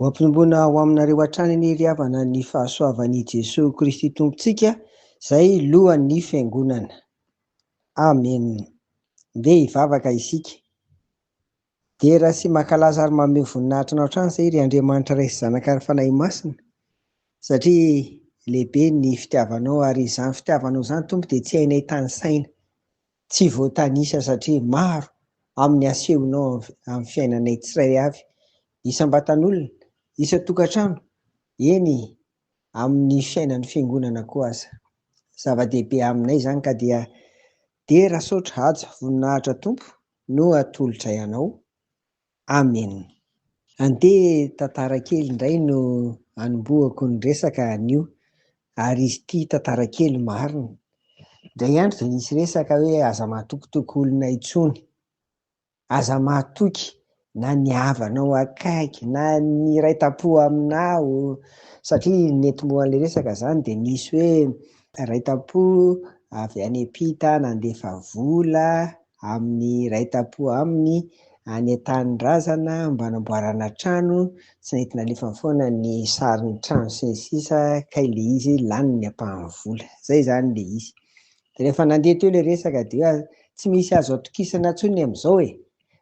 Mampitomboana ho aminareo hatrany ny riavana ny fahasoavan'i Jesosy Kristy Tompontsika, izay lohan'ny fiangonana. Amen. Ndeha hivavaka isika. Dera sy mankalaza ary manome voninahitra anao hatrany izay ry Andriamanitra Ray sy Zanaka ary Fanahy Masina, satria lehibe ny fitiavanao ary izany fitiavanao izany Tompo dia tsy hainay tany-saina, tsy voatanisa satria maro amin'ny asehonao amin'ny fiainanay tsirairay avy, isam-batan'olona, isa-tokantrano, eny amin'ny fiainan'ny fiangonana koa aza. Zava-dehibe aminay izany ka dia dera saotra haja voninahitra Tompo no atolotra anao. Amen. Andeha tantara kely indray no anombohako ny resaka anio, ary izy ity tantara kely marina. Indray andro dia nisy resaka hoe aza mahatokitoky olona intsony, aza mahatoky na ny havanao akaiky na ny raitapo aminao, satria nentombohan'ilay resaka izany dia nisy hoe raitapo avy any ampita nandefa vola amin'ny raitapo aminy any an-tanindrazana mba hanamboarana trano, tsy nahita nalefa foana ny sarin'ny trano sy ny sisa ka ilay izy lany ny ampahan'ny vola. Zay izany ilay izy. Dia rehefa nandeha teo ilay resaka dia tsy misy azo atokisana intsony amin'izao e.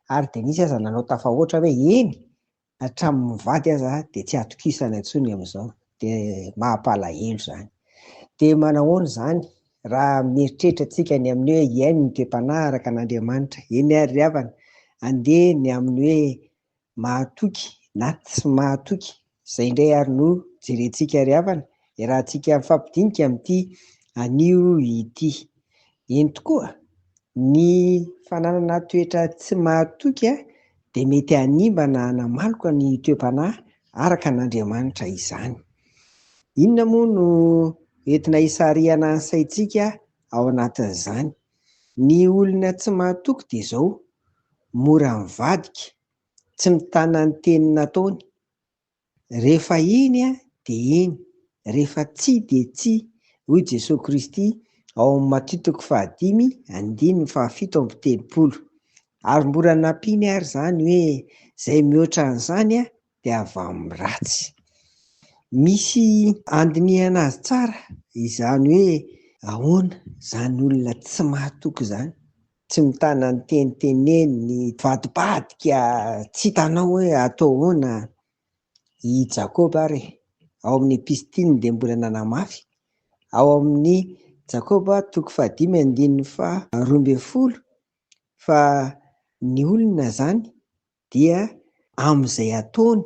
Ary dia nisy aza nanao tafahoatra hoe eny hatramin'ny mivady aza dia tsy atokisana intsony amin'izao, dia mampalahelo izany. Dia manahoana izany raha mieritreritra antsika ny amin'ny hoe iaino ny toe-panahy araka an'Andriamanitra, eny ary ry havana, andeha ny amin'ny hoe mahatoky na tsy mahatoky. Izay indray ary no jerentsika ry havana, iarahantsika mifampidinika amin'ity anio ity. Eny tokoa ny fananana toetra tsy mahatoky dia mety hanimba na hanamaloka ny toe-panahy araka an'Andriamanitra izany. Inona moa no entina hisarihana ny saintsika ao anatin'izany? Ny olona tsy mahatoky dia izao: mora mivadika, tsy mitana ny teny nataony, rehefa iny dia eny, rehefa tsia dia tsia. Hoy Jesosy Kristy ao amin'ny Mateo 5:17. Ary mora nampiany ary izany hoe izay mihoatra an'izany dia avy amin'ny ratsy. Misy andinihana azy tsara izany hoe ahoana izany olona tsy mahatoky izany, tsy mitana ny teny teneniny, vadibadika, tsy hitanao hoe atao ahoana. I Jakoba ary ao amin'ny epistoliny dia mbola nanamafy ao amin'ny Jakoba 5:12 fa ny olona izany dia amin'izay ataony,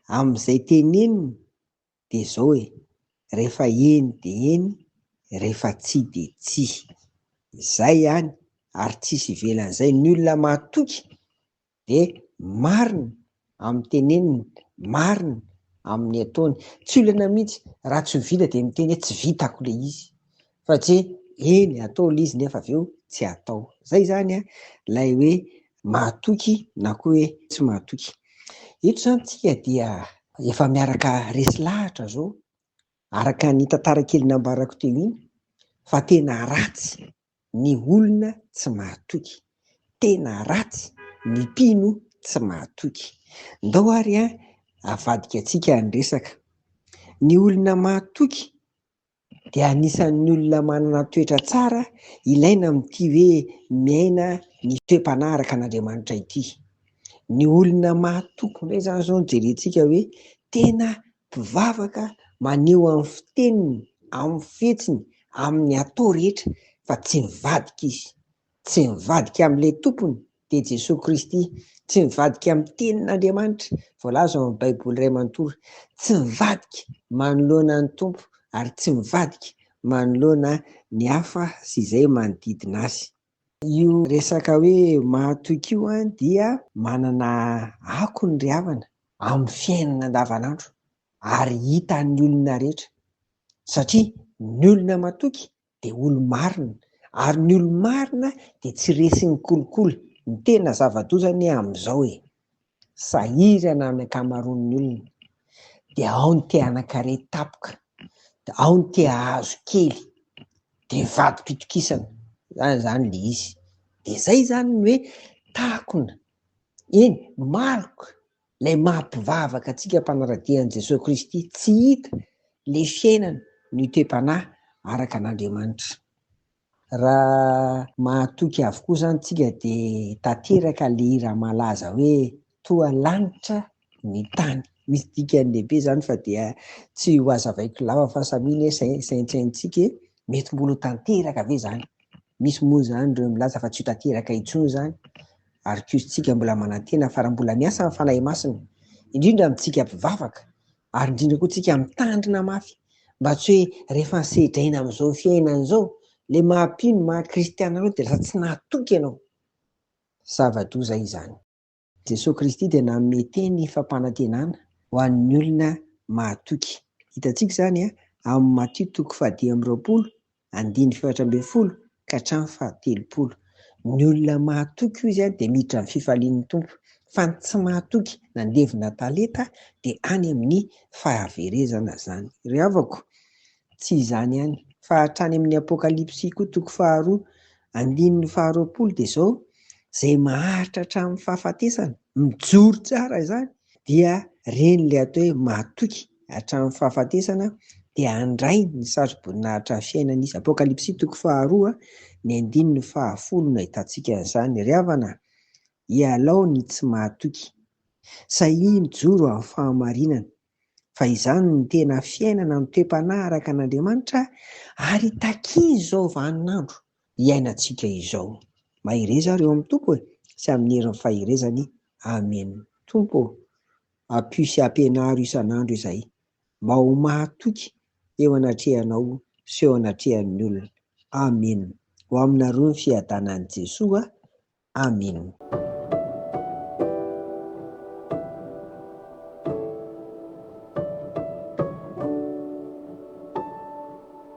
amin'izay teneniny dia izao rehefa eny dia eny, rehefa tsia dia tsia. Izay ihany ary tsisy ivelan'izay. Ny olona mahatoky dia marina amin'ny teneniny, marina amin'ny ataony. Tsy olana mihitsy raha tsy ho vita dia miteny hoe tsy vitako ilay izy, fa tsy eny atao ilay izy nefa avy eo tsy atao. Zay izany ilay hoe mahatoky na koa hoe tsy mahatoky. Eto izany tsika dia efa miaraka resy lahatra zao araka ny tantara kely nambarako teo iny, fa tena ratsy ny olona tsy mahatoky, tena ratsy ny mpino tsy mahatoky. Ndao ary avadika antsika ny resaka. Ny olona mahatoky dia anisan'ny olona manana toetra tsara ilaina amin'ity hoe miaina ny toe-panahy araka an'Andriamanitra ity. Ny olona mahatoky indray izany izao no jerentsika hoe tena mpivavaka, maneho amin'ny fiteniny, amin'ny fihetsiny, amin'ny atao rehetra, fa tsy mivadika izy, tsy mivadika amin'ilay tompony dia Jesosy Kristy, tsy mivadika amin'ny tenin'Andriamanitra voalaza ao amin'ny Baiboly iray manontolo, tsy mivadika manoloana ny tompo ary tsy mivadika manoloana ny hafa sy izay manodidina azy. Io resaka hoe mahatoky io dia manana akony ry havana amin'ny fiainana andavanandro ary hitan'ny olona rehetra, satria ny olona mahatoky dia olo-marina, ary ny olo-marina dia tsy resin'ny kolikoly. Ny tena zava-dozany amin'izao sahirana amin'ny ankamaroan'ny olona dia ao ny tea hanan-kare tapoka, dia ao ny tea hazo kely dia vadi-pitokisana zany ilay izy. Dia zay izany ny hoe takona, eny maloka lay mampivavaka antsika mpanaradian'i Jesosy Kristy tsy hita le fiainana ny toe-panahy araka an'Andriamanitra. Raha mahatoky avokoa zany tsika de tanteraka le hira malaza hoe toa lanitra ny tany. Misy dikany lehibe zany fa dia tsy ho azavaiko lava fa saminy saintsaintsika mety mbola tanteraka ve zany. Misy moa zany ireo milaza fa tsy ho tanteraka intsony zany, ary kosa mbola manantena fa raha mbola miasa ny fanahy masina, indrindra amintsika mpivavaka, ary indrindra koa tsika mitandrina mafy mba tsy hoe rehefa sedraina amin'izao fiainana zao le mahampino mahakristiana anao de lasa tsy nahatoky ianao. Zava-doza izany. Jesosy Kristy dia nanome teny fampanantenana ho an'ny olona mahatoky. Hitantsika zany amin'ny Matthieu 10:20-24 ka hatramin'ny 30. Ny olona mahatoky io izy de miditra amin'ny fifalian'ny tompo, fa ny tsy mahatoky nandevina talenta de any amin'ny fahaverezana zany. Ry havako, tsy izany ihany fa hatrany amin'ny Apokalipsy koa 2:20 de zao: zay maharitra hatramin'ny fahafatesana mijoro tsara izany dia reny le atao hoe mahatoky hatramin'ny fahafatesana dia handray ny sarobonahitra fiainana izy. Apokalipsy 2:10 no ahitantsika an'izany. Ry havana, ialao ny tsy mahatoky, sahia mijoro amin'ny fahamarinana, fa izany ny tena fiainana ny toe-panahy araka an'Andriamanitra ary takizy izao vaninandro iainantsika izao. Mahireza ary eo amin'ny tompo sy amin'ny herin'ny fahirezany. Amen. Tompo, ampio sy ampianaro isan'andro izahay mba ho mahatoky eo anatrehanao sy eo anatrehan'ny olona. Amen. Ho aminareo ny fiadanan'i Jesosy. Amen.